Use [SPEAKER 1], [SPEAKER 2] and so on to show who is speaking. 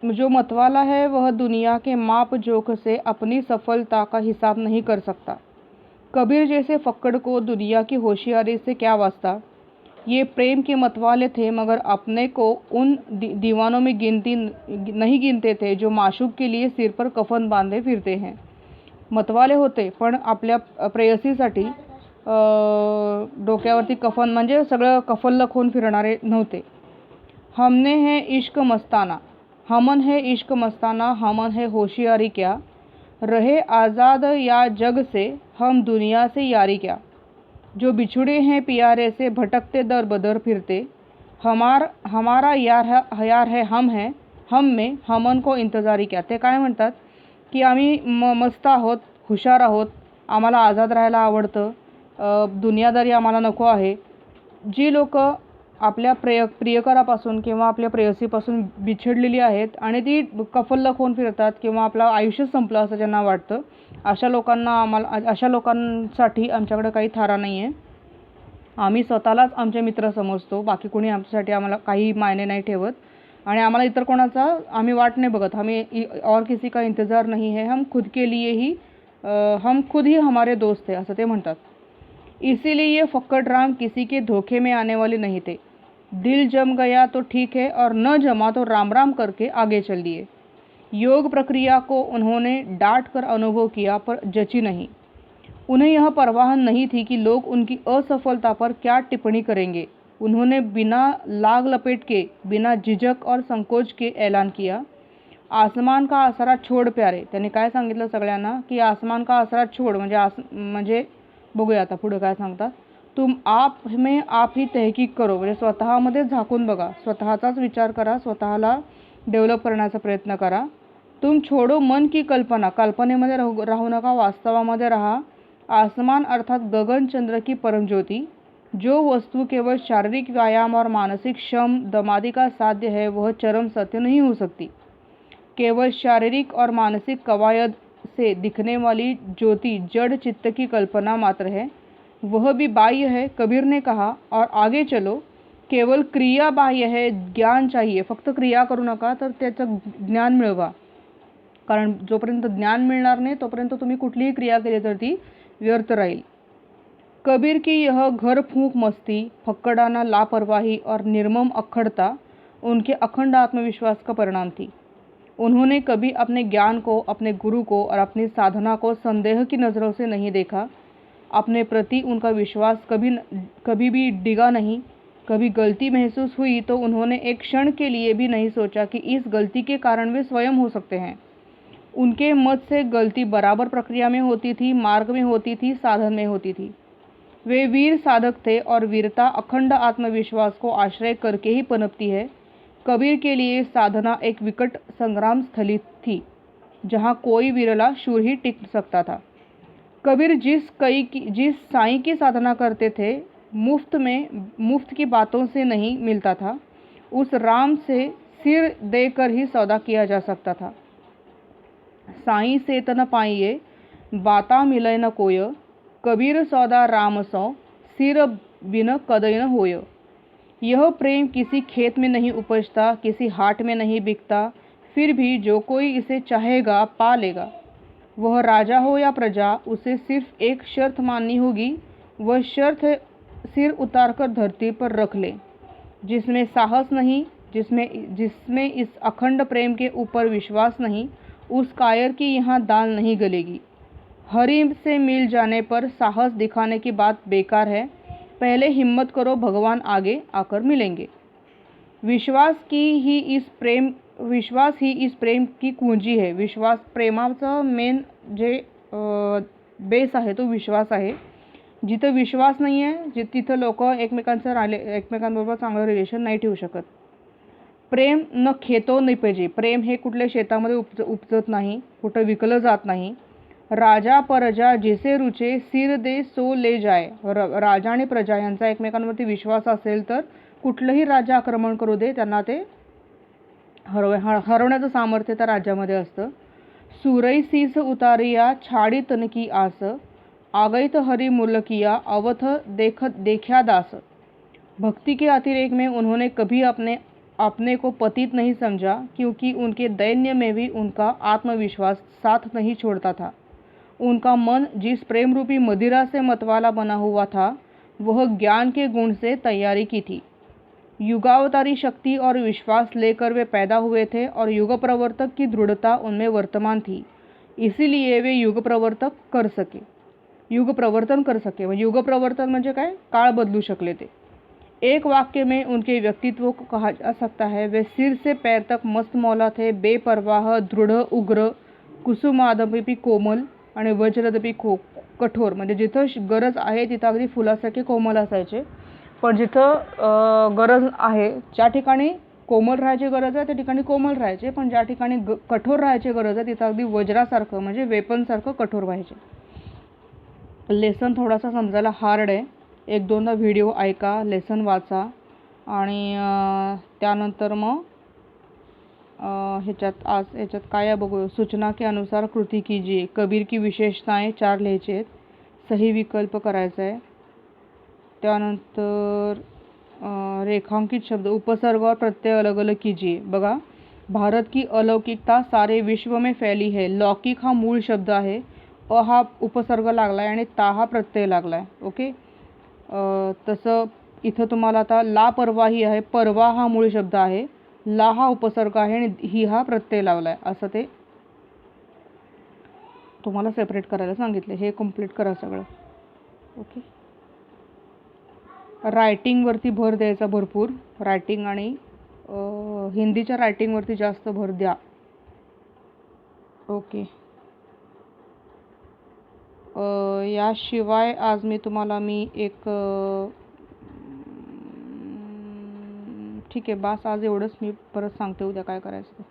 [SPEAKER 1] जो मतवाला है वह दुनिया के माप जोख से अपनी सफलता का हिसाब नहीं कर सकता। कबीर जैसे फक्कड़ को दुनिया की होशियारी से क्या वास्ता। ये प्रेम के मतवाले थे मगर अपने को उन दीवानों में नहीं गिनते थे जो माशूक के लिए सिर पर कफन बांधे फिरते हैं। मतवाले होते पण आपल्या प्रेयसीसाठी डोक्यावरती कफन म्हणजे सगळं कफल्लक होऊन फिरणारे नव्हते। हमने है इश्क मस्ताना, हमन है इश्क मस्ताना, हमन है होशियारी क्या, रहे आज़ाद या जग से हम दुनिया से यारी क्या। जो बिछुड़े हैं प्यारे से भटकते दर बदर फिरते, हमारा यार है हम हैं, हम में हमन को इंतजारी क्या। ते काय म्हणतात की आम्ही मस्त आहोत, हुशार आहोत, आम्हाला आझाद राहायला आवडतं, दुनियादारी आम्हाला नको आहे। जी लोक आपल्या प्रियकरापासून किंवा आपल्या प्रेयसीपासून बिछडलेली आहेत आणि ती कफल्लक होऊन फिरतात किंवा आपलं आयुष्य संपलं असं ज्यांना वाटतं, अशा लोकांसाठी आमच्याकडे काही थारा नाही आहे। आम्ही स्वतःलाच आमचे मित्र समजतो, बाकी कोणी आमच्यासाठी आम्हाला काही मायने नाही ठेवत आणि आम्हाला इतर कोणाचा आम्ही वाट नाही बघत। हमें और किसी का इंतजार नहीं है, हम खुद ही हमारे दोस्त है असं ते म्हणतात। इसीलिए ये फक्कड़ राम किसी के धोखे में आने वाले नहीं थे। दिल जम गया तो ठीक है और न जमा तो राम राम करके आगे चल दिए। योग प्रक्रिया को उन्होंने डांट कर अनुभव किया पर जची नहीं। उन्हें यह परवाह नहीं थी कि लोग उनकी असफलता पर क्या टिप्पणी करेंगे। उन्होंने बिना लाग लपेट के, बिना झिझक और संकोच के ऐलान किया, आसमान का आसरा छोड़ प्यारे। त्यांनी काय सांगितलं सगळ्यांना की आसमान का आसरा छोड़ म्हणजे बघूया आता पुढे काय सांगतात। तुम आप में आप ही तहकीक करो, म्हणजे स्वतःमध्ये झाकून बघा, स्वतःचाच विचार करा, स्वतःला डेव्हलप करण्याचा प्रयत्न करा। तुम छोड़ो मन की कल्पना, कल्पनेमध्ये राहू नका, वास्तवामध्ये रहा। आसमान अर्थात गगन चंद्र की परम ज्योति, जो वस्तु केवल शारीरिक व्यायाम और मानसिक श्रम दमादि का साध्य है वह चरम सत्य नहीं हो सकती। केवल शारीरिक और मानसिक कवायद से दिखने वाली ज्योति जड़ चित्त की कल्पना मात्र है, वह भी बाह्य है। कबीर ने कहा और आगे चलो, केवल क्रिया बाह्य है, ज्ञान चाहिए। फक्त क्रिया करू नका तर त्याचं ज्ञान मिळवा, कारण जोपर्यंत ज्ञान मिळणार नाही तोपर्यंत तुम्ही कुठलीही क्रिया केली तर ती व्यर्थ राहील। कबीर की यह घर फूंक मस्ती, फक्कड़ाना लापरवाही और निर्मम अखड़ता उनके अखंड आत्मविश्वास का परिणाम थी। उन्होंने कभी अपने ज्ञान को, अपने गुरु को और अपनी साधना को संदेह की नज़रों से नहीं देखा। अपने प्रति उनका विश्वास कभी भी डिगा नहीं। कभी गलती महसूस हुई तो उन्होंने एक क्षण के लिए भी नहीं सोचा कि इस गलती के कारण वे स्वयं हो सकते हैं। उनके मत से गलती बराबर प्रक्रिया में होती थी, मार्ग में होती थी, साधन में होती थी। वे वीर साधक थे और वीरता अखंड आत्मविश्वास को आश्रय करके ही पनपती है। कबीर के लिए साधना एक विकट संग्राम स्थली थी, जहाँ कोई विरला शूर ही टिक सकता था। कबीर जिस साईं की साधना करते थे, मुफ्त की बातों से नहीं मिलता था। उस राम से सिर देकर ही सौदा किया जा सकता था। साईं से तन पाइए, बाता मिलय न कोय, कबीर सौदा राम सौ, सिर बिन कदय न होय। यह प्रेम किसी खेत में नहीं उपजता, किसी हाट में नहीं बिकता, फिर भी जो कोई इसे चाहेगा पा लेगा। वह राजा हो या प्रजा, उसे सिर्फ एक शर्त माननी होगी। वह शर्त है सिर उतारकर धरती पर रख ले। जिसमें साहस नहीं, जिसमें इस अखंड प्रेम के ऊपर विश्वास नहीं, उस कायर की यहाँ दाल नहीं गलेगी। हरि से मिल जाने पर साहस दिखाने की बात बेकार है। पहले हिम्मत करो, भगवान आगे आकर मिलेंगे। विश्वास ही इस प्रेम की कुंजी है। विश्वास प्रेमाचं मेन जे बेस आहे तो विश्वास आहे। जिथं विश्वास नाही आहे तिथं लोक एकमेकांबरोबर चांगलं रिलेशन नाही ठेवू शकत। प्रेम न खेतो निपजे, प्रेम हे कुठल्या शेतामध्ये उपजत नाही, कुठं विकलं जात नाही। राजा प्रजा जिसे रुचे, सिर दे सो ले जाए। राजा आणि प्रजा यांचा एकमेकांवरती विश्वास असेल तर कुठलंही राजा आक्रमण करू दे, त्यांना ते हरवण्याचं सामर्थ्य त्या राज्यामध्ये असतं। सुरई सीस उतारिया, छाड़ी तनकी आस, आगैत हरि मुलकिया, अवथ देखा दास। भक्ति के अतिरेक में उन्होंने कभी अपने अपने को पतित नहीं समझा, क्योंकि उनके दैन्य में भी उनका आत्मविश्वास साथ नहीं छोड़ता था। उनका मन जिस प्रेम रूपी मदिरा से मतवाला बना हुआ था, वह ज्ञान के गुण से तैयारी की थी। युगावतारी शक्ति और विश्वास लेकर वे पैदा हुए थे और युग प्रवर्तक की दृढ़ता उनमें वर्तमान थी। इसीलिए वे युग प्रवर्तन कर सके. युग प्रवर्तन म्हणजे काय? काळ बदलू शकले ते. एक वाक्य में उनके व्यक्तित्व को कहा जा सकता है, वे सिर से पैर तक मस्त मौला थे, बेपरवाह, दृढ, उग्र, कुसुमादपी कोमल आणि वज्रदपी कठोर. म्हणजे जिथं गरज आहे तिथं अगदी फुलासारखे कोमल असायचे, पण जिथं गरज आहे, ज्या ठिकाणी कोमल राहायची गरज आहे त्या ठिकाणी कोमल राहायचे, पण ज्या ठिकाणी कठोर राहायची गरज आहे तिथं अगदी वज्रासारखं म्हणजे वेपनसारखं कठोर व्हायचे. लेसन थोडासा समजायला हार्ड आहे. एक दोनदा व्हिडिओ ऐका, लेसन वाचा आणि त्यानंतर मग ह्याच्यात काय बघू. सूचना के अनुसार कृती कीजिए. कबीर की विशेषताएं 4 लिहायचे आहेत. सही विकल्प करायचा आहे. त्यानंतर रेखांकित शब्द, उपसर्ग और प्रत्यय अलग अलग कीजिए. बघा, भारत की अलौकिकता सारे विश्व में फैली है. लौकिक हा मूळ शब्द आहे, अ हा उपसर्ग लागला आहे आणि ता हा प्रत्यय लागला आहे. ओके, तसं इथं तुम्हाला आता लापरवाही आहे, परवा हा मूळ शब्द आहे, ला हा उपसर्ग आहे आणि ही हा प्रत्यय लावला आहे. असं ते तुम्हाला सेपरेट करायला सांगितले. हे कंप्लीट करा सगळं. ओके, रायटिंगवरती भर द्यायचा भरपूर. रायटिंग आणि हिंदीच्या रायटिंगवरती जास्त भर द्या. ओके, याशिवाय आज मी तुम्हाला एक ठीक आहे, बस आज एवढंच. मी परत सांगते उद्या काय करायचं ते.